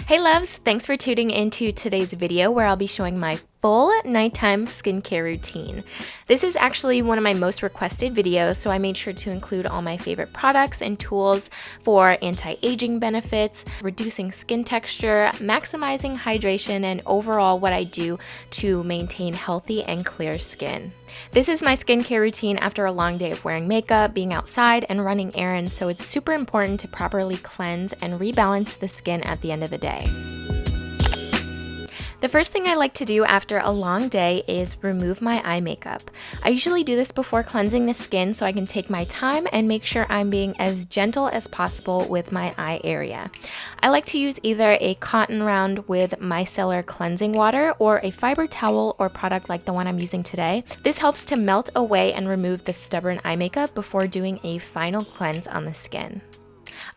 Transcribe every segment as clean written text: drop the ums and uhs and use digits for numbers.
Hey loves, thanks for tuning into today's video where I'll be showing my full nighttime skincare routine. This is actually one of my most requested videos, so I made sure to include all my favorite products and tools for anti-aging benefits, reducing skin texture, maximizing hydration, and overall what I do to maintain healthy and clear skin. This is my skincare routine after a long day of wearing makeup, being outside, and running errands, so it's super important to properly cleanse and rebalance the skin at the end of the day. The first thing I like to do after a long day is remove my eye makeup. I usually do this before cleansing the skin so I can take my time and make sure I'm being as gentle as possible with my eye area. I like to use either a cotton round with micellar cleansing water or a fiber towel or product like the one I'm using today. This helps to melt away and remove the stubborn eye makeup before doing a final cleanse on the skin.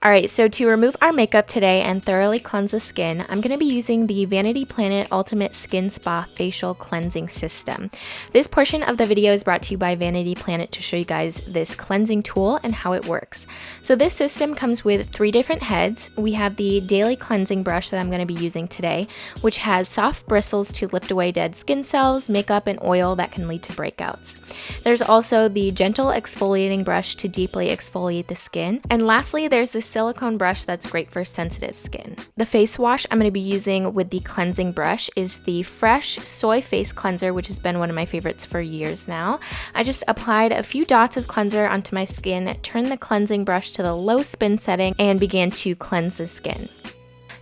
Alright, so to remove our makeup today and thoroughly cleanse the skin, I'm going to be using the Vanity Planet Ultimate Skin Spa Facial Cleansing System. This portion of the video is brought to you by Vanity Planet to show you guys this cleansing tool and how it works. So this system comes with 3 different heads. We have the daily cleansing brush that I'm going to be using today, which has soft bristles to lift away dead skin cells, makeup, and oil that can lead to breakouts. There's also the gentle exfoliating brush to deeply exfoliate the skin. And lastly, there's the silicone brush that's great for sensitive skin. The face wash I'm going to be using with the cleansing brush is the Fresh Soy Face Cleanser, which has been one of my favorites for years now. I just applied a few dots of cleanser onto my skin, turned the cleansing brush to the low spin setting, and began to cleanse the skin.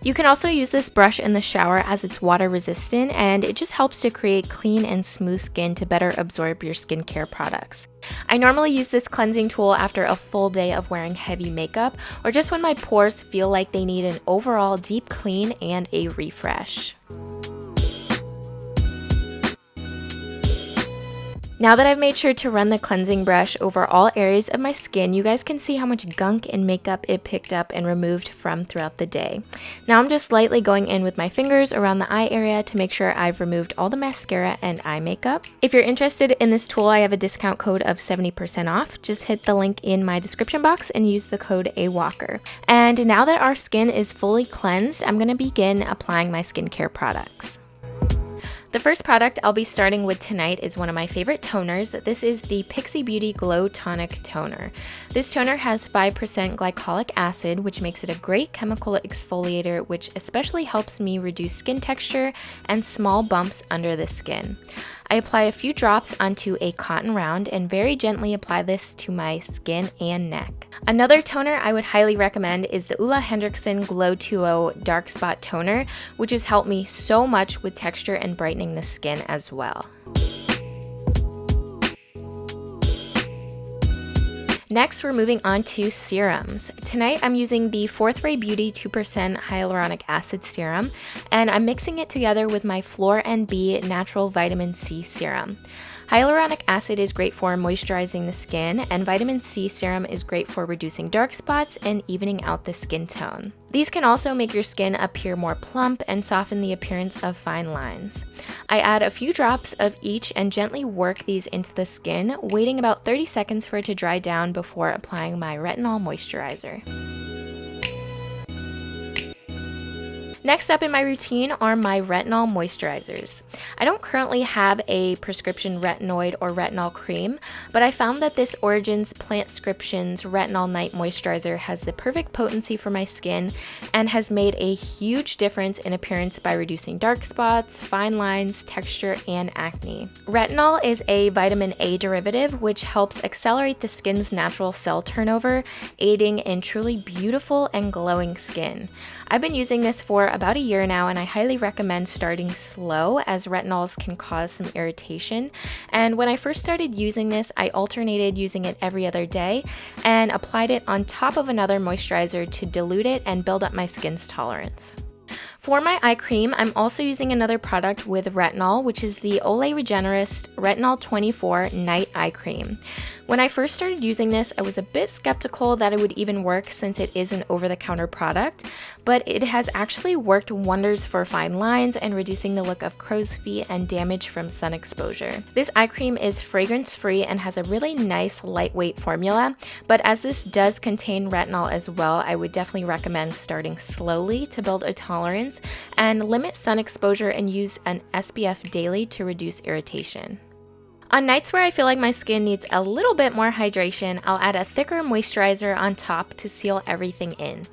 You can also use this brush in the shower as it's water resistant, and it just helps to create clean and smooth skin to better absorb your skincare products. I normally use this cleansing tool after a full day of wearing heavy makeup or just when my pores feel like they need an overall deep clean and a refresh. Now that I've made sure to run the cleansing brush over all areas of my skin, you guys can see how much gunk and makeup it picked up and removed from throughout the day. Now I'm just lightly going in with my fingers around the eye area to make sure I've removed all the mascara and eye makeup. If you're interested in this tool, I have a discount code of 70% off. Just hit the link in my description box and use the code AWalker. And now that our skin is fully cleansed, I'm going to begin applying my skincare products. The first product I'll be starting with tonight is one of my favorite toners. This is the Pixi Beauty Glow Tonic Toner. This toner has 5% glycolic acid, which makes it a great chemical exfoliator, which especially helps me reduce skin texture and small bumps under the skin. I apply a few drops onto a cotton round and very gently apply this to my skin and neck. Another toner I would highly recommend is the Henriksen Glow 2.0 Dark Spot Toner, which has helped me so much with texture and brightening the skin as well. Next, we're moving on to serums. Tonight, I'm using the 4th Ray Beauty 2% Hyaluronic Acid Serum, and I'm mixing it together with my Fleur NB Natural Vitamin C Serum. Hyaluronic acid is great for moisturizing the skin, and vitamin C serum is great for reducing dark spots and evening out the skin tone. These can also make your skin appear more plump and soften the appearance of fine lines. I add a few drops of each and gently work these into the skin, waiting about 30 seconds for it to dry down before applying my Retinol moisturizer. Next up in my routine are my retinol moisturizers. I don't currently have a prescription retinoid or retinol cream, but I found that this Origin's Plantscription's Retinol Night Moisturizer has the perfect potency for my skin and has made a huge difference in appearance by reducing dark spots, fine lines, texture, and acne. Retinol is a vitamin A derivative which helps accelerate the skin's natural cell turnover, aiding in truly beautiful and glowing skin. I've been using this for about a year now, and I highly recommend starting slow as retinols can cause some irritation. And when I first started using this, I alternated using it every other day and applied it on top of another moisturizer to dilute it and build up my skin's tolerance. For my eye cream, I'm also using another product with retinol, which is the Olay Regenerist Retinol 24 Night Eye Cream. When I first started using this, I was a bit skeptical that it would even work since it is an over-the-counter product, but it has actually worked wonders for fine lines and reducing the look of crow's feet and damage from sun exposure. This eye cream is fragrance-free and has a really nice lightweight formula, but as this does contain retinol as well, I would definitely recommend starting slowly to build a tolerance days, and limit sun exposure and use an SPF daily to reduce irritation. On nights where I feel like my skin needs a little bit more hydration, I'll add a thicker moisturizer on top to seal everything in.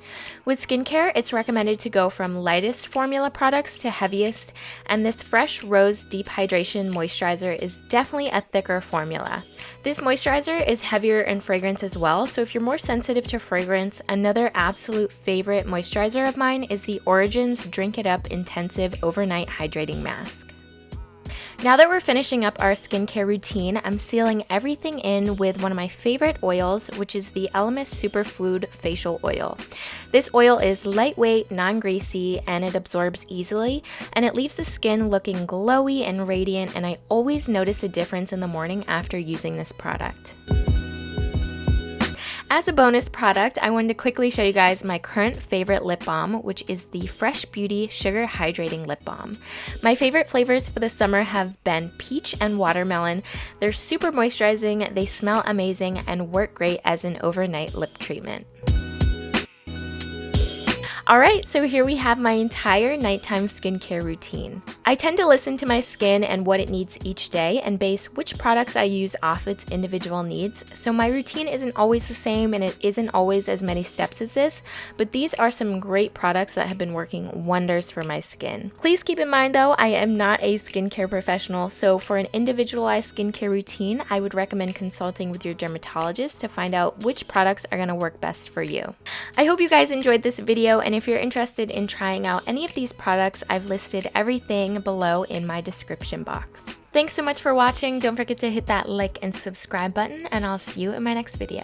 With skincare, it's recommended to go from lightest formula products to heaviest, and this Fresh Rose Deep Hydration Moisturizer is definitely a thicker formula. This moisturizer is heavier in fragrance as well, so if you're more sensitive to fragrance, another absolute favorite moisturizer of mine is the Origins Drink It Up Intensive Overnight Hydrating Mask. Now that we're finishing up our skincare routine, I'm sealing everything in with one of my favorite oils, which is the Elemis Superfood Facial Oil. This oil is lightweight, non-greasy, and it absorbs easily, and it leaves the skin looking glowy and radiant, and I always notice a difference in the morning after using this product. As a bonus product, I wanted to quickly show you guys my current favorite lip balm, which is the Fresh Beauty Sugar Hydrating Lip Balm. My favorite flavors for the summer have been peach and watermelon. They're super moisturizing, they smell amazing, and work great as an overnight lip treatment. Alright, so here we have my entire nighttime skincare routine. I tend to listen to my skin and what it needs each day and base which products I use off its individual needs, so my routine isn't always the same and it isn't always as many steps as this, but these are some great products that have been working wonders for my skin. Please keep in mind though, I am not a skincare professional, so for an individualized skincare routine, I would recommend consulting with your dermatologist to find out which products are going to work best for you. I hope you guys enjoyed this video, and if you're interested in trying out any of these products, I've listed everything below in my description box. Thanks so much for watching. Don't forget to hit that like and subscribe button, and I'll see you in my next video.